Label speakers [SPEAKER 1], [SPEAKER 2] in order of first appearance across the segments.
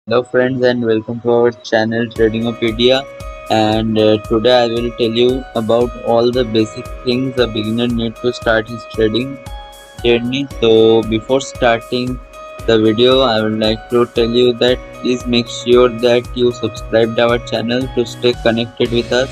[SPEAKER 1] Hello friends and welcome to our channel Tradingopedia, and today I will tell you about all the basic things a beginner need to start his trading journey. So before starting the video I would like to tell you that please make sure that you subscribe our channel to stay connected with us,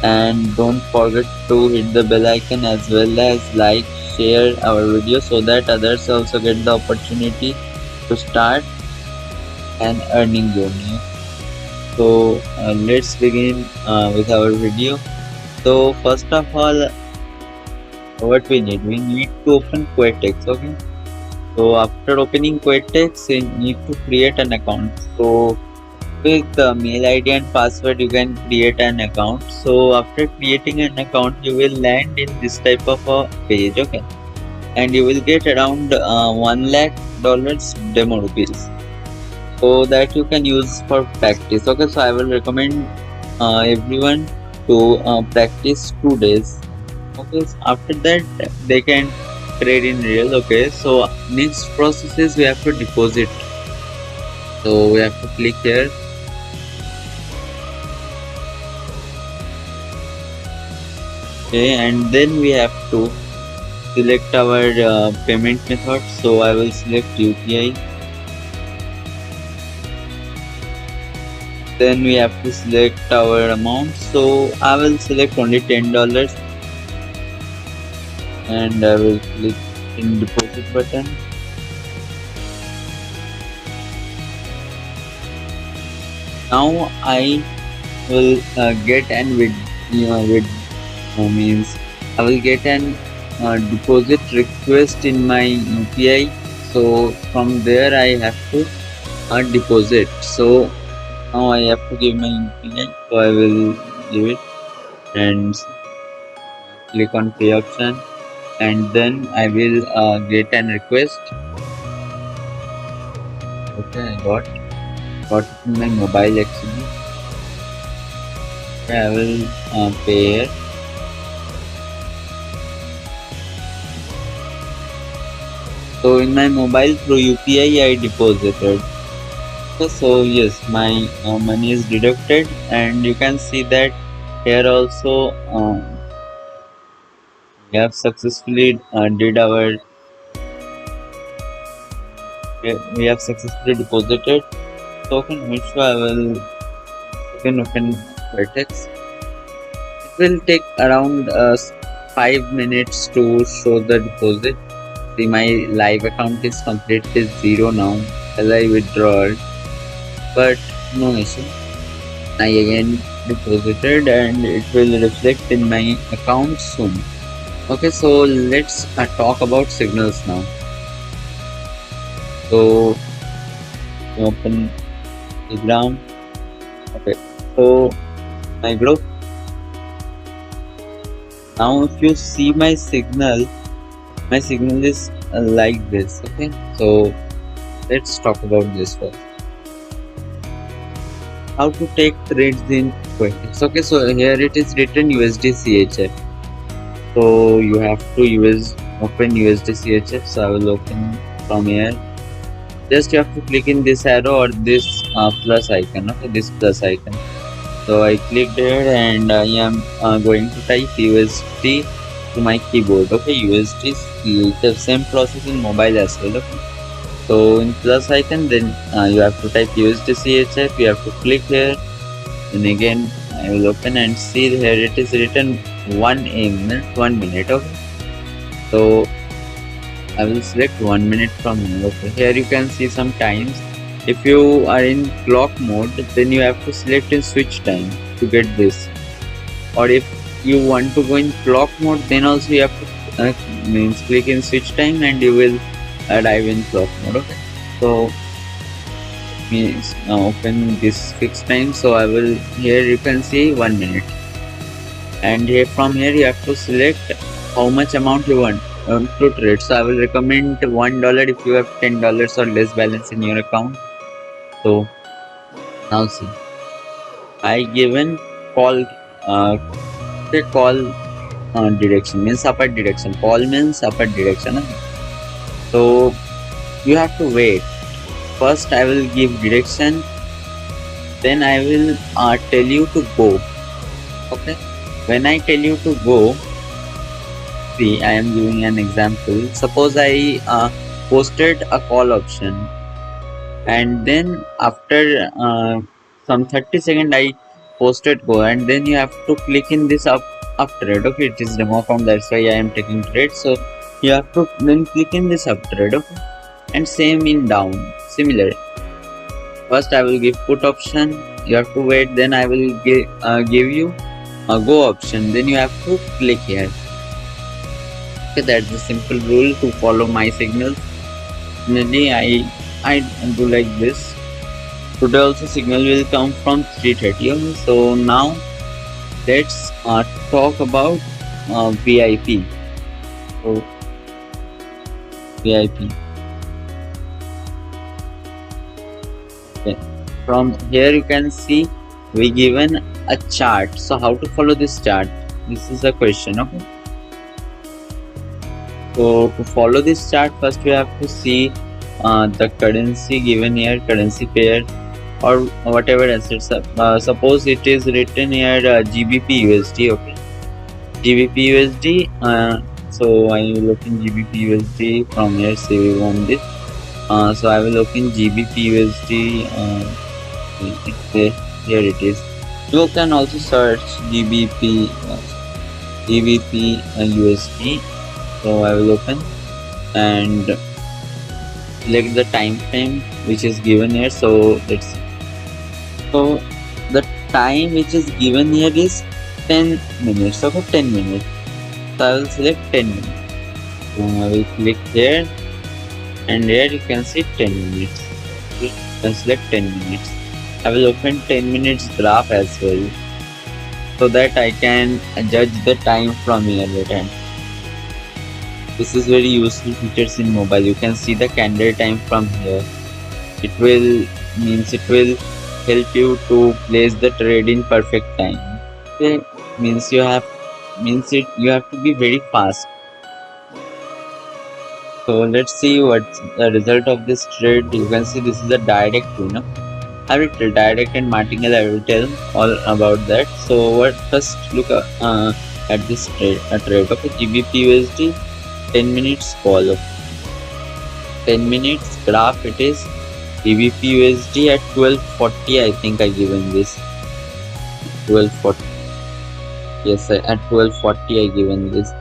[SPEAKER 1] and don't forget to hit the bell icon as well as like, share our video so that others also get the opportunity to start an earning journey. So let's begin with our video. So first of all, what we need to open Quetex. Okay, so after opening Quetex we need to create an account. So with the mail ID and password you can create an account. So after creating an account you will land in this type of a page. Okay, and you will get around $1 lakh demo rupees, so that you can use for practice. Okay, so I will recommend everyone to practice 2 days. Okay, so after that they can trade in real. Okay, so next process is we have to deposit. So we have to click here. Okay, and then we have to select our payment method. So I will select UPI. Then we have to select our amount. So I will select only $10, and I will click in deposit button. Now I will get an means I will get an deposit request in my UPI. So from there I have to deposit. So now I have to give my UPI. So I will give it and click on pay option, and then I will get an request. Okay, I got it in my mobile actually. Okay, I will pay here. So in my mobile through UPI I deposited. So yes, my money is deducted, and you can see that here also we have successfully we have successfully deposited token, which I will open Vertex. It will take around 5 minutes to show the deposit. See, my live account is completely zero now as I withdrawal, but no issue. I again deposited and it will reflect in my account soon. Okay, so let's talk about signals now. So open Telegram. Okay, so my group. Now if you see my signal is like this. Okay, so let's talk about this first. How to take trades in Quetex. Okay, so here it is written USD CHF. So you have to open USD CHF. So I will open from here. Just you have to click in this arrow or this plus icon. Okay, this plus icon. So I clicked here and I am going to type USD to my keyboard. Okay, USD CHF. Same process in mobile as well. Okay. So in plus icon, then you have to type USD CHF. You have to click here, and again I will open and see here it is written 1 minute. Okay, so I will select 1 minute from here. Okay, here you can see some times. If you are in clock mode, then you have to select in switch time to get this, or if you want to go in clock mode, then also you have to click in switch time and you will arrive in clock mode. Okay, so means now open this fixed time. So I will, here you can see 1 minute, and here from here you have to select how much amount you want to trade. So I will recommend $1 if you have $10 or less balance in your account. So now see, I given call direction means upward direction. Call means upward direction. So you have to wait first I will give direction, then I will tell you to go. Okay, when I tell you to go, see, I am giving an example. Suppose I posted a call option, and then after some 30 second I posted go, and then you have to click in this up trade. Okay, it is demo account, that's why I am taking trade, so you have to then click in this up trade. Okay, and same in down, similar. First I will give put option, you have to wait, then I will give you a go option, then you have to click here. Okay, that's the simple rule to follow my signals. Generally I do like this. Today also signal will come from 3:30. Okay, so now let's talk about VIP. So VIP. Okay. From here you can see we given a chart. So how to follow this chart? This is the question. Okay. So to follow this chart, first we have to see the currency given here, currency pair, or whatever assets. Suppose it is written here GBP USD. Okay, GBP USD. So I will open GBP USD from here. Say we want this. So I will open GBP USD. Here it is. You can also search GBP USD. So I will open and select the time frame which is given here. So let's see. So the time which is given here is 10 minutes. Okay, 10 minutes. So I will select 10 minutes. So I will click here, and here you can see 10 minutes. You can select 10 minutes. I will open 10 minutes graph as well, so that I can judge the time from here later. This is very useful features in mobile. You can see the candle time from here. It will help you to place the trade in perfect time. Okay, you have to be very fast. So let's see what's the result of this trade. You can see this is a direct win. I will tell direct and martingale. I will tell all about that. So first look at this trade. Okay, GBP USD 10 minutes call. 10 minutes graph. It is GBP USD at 12:40. I think I given this 12:40. Yes, at 12:40 I given this.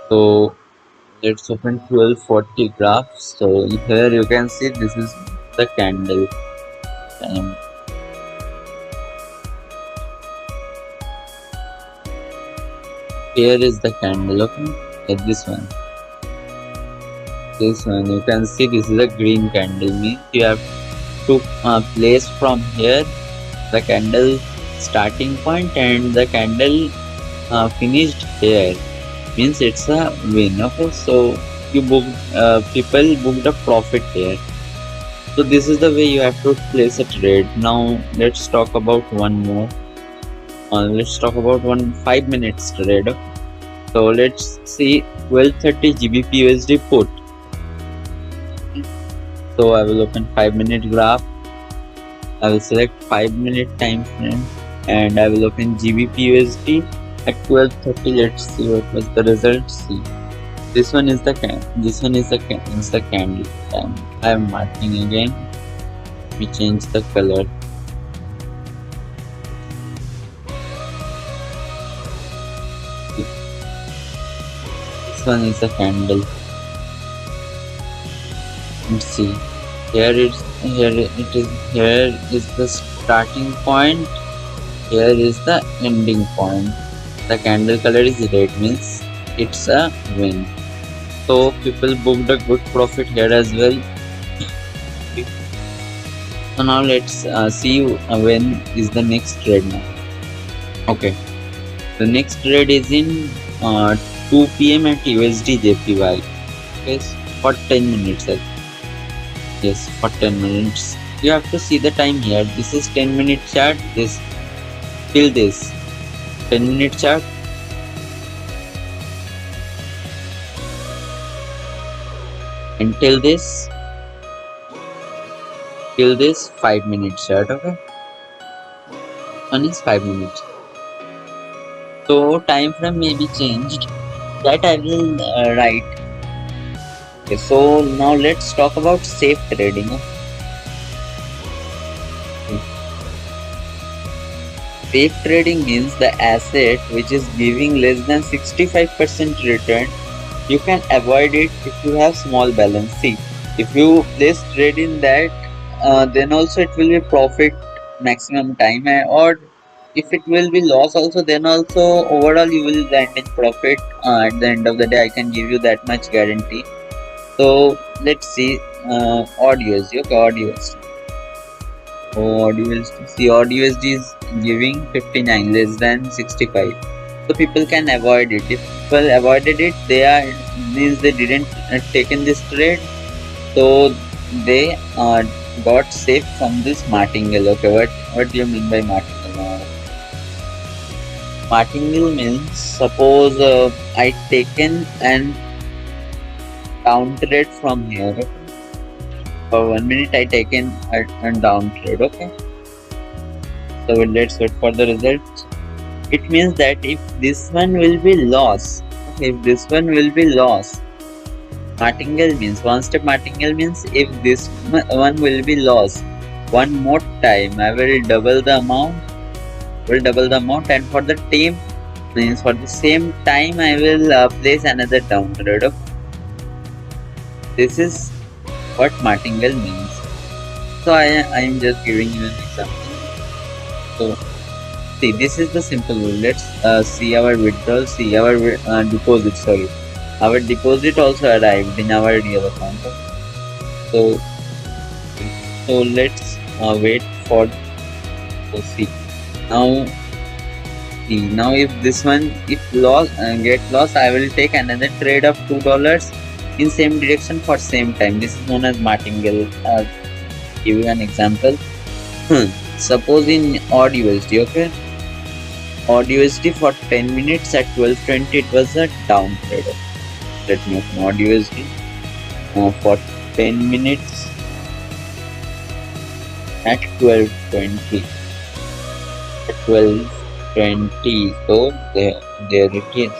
[SPEAKER 1] So let's open 12:40 graph. So here you can see this is the candle. Here is the candle. Okay, at this one. This one you can see this is a green candle, means you have to place from here the candle starting point and the candle finished here, means it's a win. Okay, so you people booked a profit here. So this is the way you have to place a trade. Now let's talk about one more. Let's talk about 5 minutes trade. Okay? So let's see 12:30 GBP USD put. So I will open 5-minute graph. I will select 5-minute time frame, and I will open GBP USD at 12:30. Let's see what was the result. See, this one is the candle time. I am marking again. We change the color. This one is the candle. Let's see. Here is the starting point. Here is the ending point. The candle color is red, means it's a win. So people booked a good profit here as well. So now let's see when is the next trade now. Okay, the next trade is in 2 PM at USD JPY. Okay, for 10 minutes. Yes, for 10 minutes. You have to see the time here. This is 10-minute chart. This till this 10-minute chart. Until this till this 5 minutes chart. Okay, one is 5 minutes. So time frame may be changed. That I will write. Okay, so now let's talk about safe trading. Okay. Safe trading means the asset which is giving less than 65% return. You can avoid it if you have small balance. See, if you place trade in that, then also it will be profit maximum time, or if it will be loss also, then also overall you will land in profit. At the end of the day, I can give you that much guarantee. So let's see odd USD. Okay, odd USD. Odd USD. See, odd USD is giving 59 less than 65. So people can avoid it. If people avoided it, they are means they didn't taken this trade, so they got safe from this martingale. Okay, what do you mean by martingale? Martingale means suppose I taken and down trade from here. Okay? For 1 minute I taken and down trade. Okay, so let's wait for the results. It means that if this one will be loss, if this one will be loss, martingale means one step martingale means if this one will be lost one more time, I will double the amount, and for the team means for the same time I will place another down trade. This is what martingale means. So I am just giving you an example. So see, this is the simple rule. Let's see our withdrawal, see our deposit. Sorry, our deposit also arrived in our real account. So let's wait for see. Now if this one get lost, I will take another trade of $2 in same direction for same time. This is known as martingale. Give you an example. Suppose in odd USD. Okay, odd USD for 10 minutes at 12:20 it was a down trade. Let me open odd USD for 10 minutes at 12:20. At 12:20, so there it is.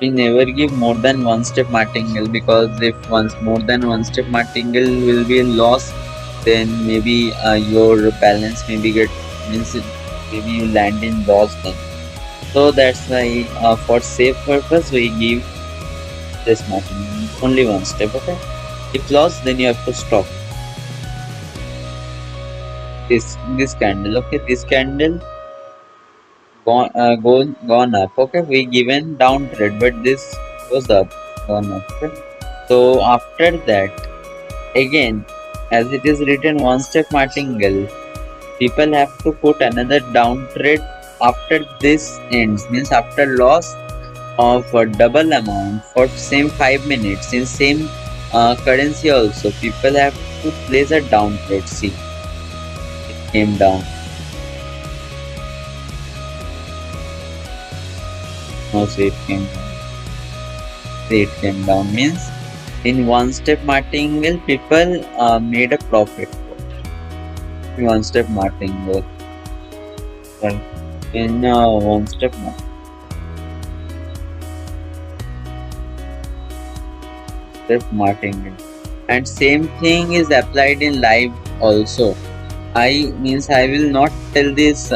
[SPEAKER 1] We never give more than one step martingale, because if more than one step martingale will be lost, then maybe your balance maybe maybe you land in loss then. So that's why for safe purpose we give this martingale only one step. Okay, if lost, then you have to stop. This candle. Okay, this candle gone up. Okay, we given down trade, but this goes up, gone up. Okay? So after that, again, as it is written one step martingale, people have to put another down trade after this ends, means after loss of a double amount for same 5 minutes in same currency also. People have to place a down trade. See, it came down. No, so it came down. See, it came down means in one step martingale people made a profit. One step martingale. In one step martingale. And same thing is applied in live also. I will not tell this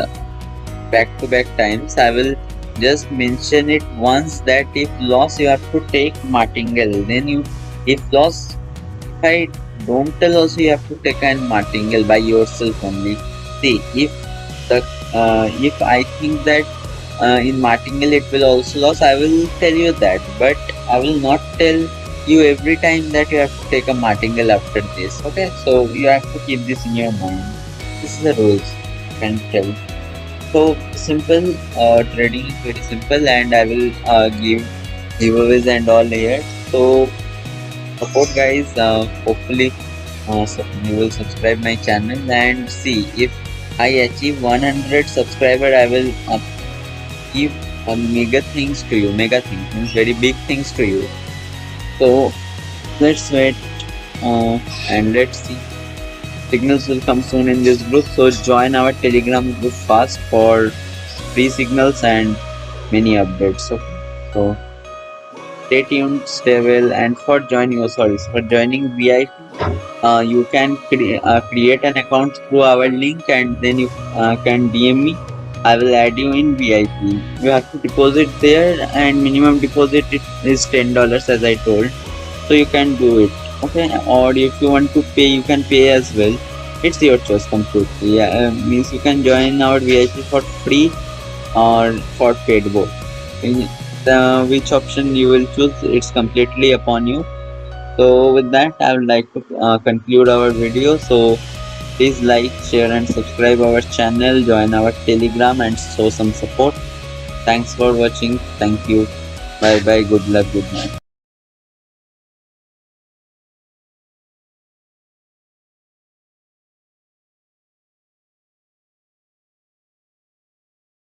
[SPEAKER 1] back to back times. I will just mention it once that if loss you have to take martingale. Then if loss, if I don't tell also, you have to take a martingale by yourself only. See, if I think that in martingale it will also loss, I will tell you that, but I will not tell you every time that you have to take a martingale after this. Okay, so you have to keep this in your mind. This is the rules you can tell. So simple, trading is very simple, and I will give giveaways and all here. So support guys. Hopefully you will subscribe my channel, and see, if I achieve 100 subscriber, I will give mega things to you. Mega things means very big things to you. So let's wait and let's see. Signals will come soon in this group. So join our Telegram group fast for free signals and many updates. Okay. So stay tuned, stay well, and for joining VIP, you can create an account through our link, and then you can DM me. I will add you in VIP. You have to deposit there, and minimum deposit is $10 as I told. So you can do it. Okay, or if you want to pay, you can pay as well. It's your choice completely. Yeah, means you can join our VIP for free or for paid both. Which option you will choose, it's completely upon you. So with that, I would like to conclude our video. So please like, share and subscribe our channel, join our Telegram and show some support. Thanks for watching. Thank you. Bye bye. Good luck. Good night.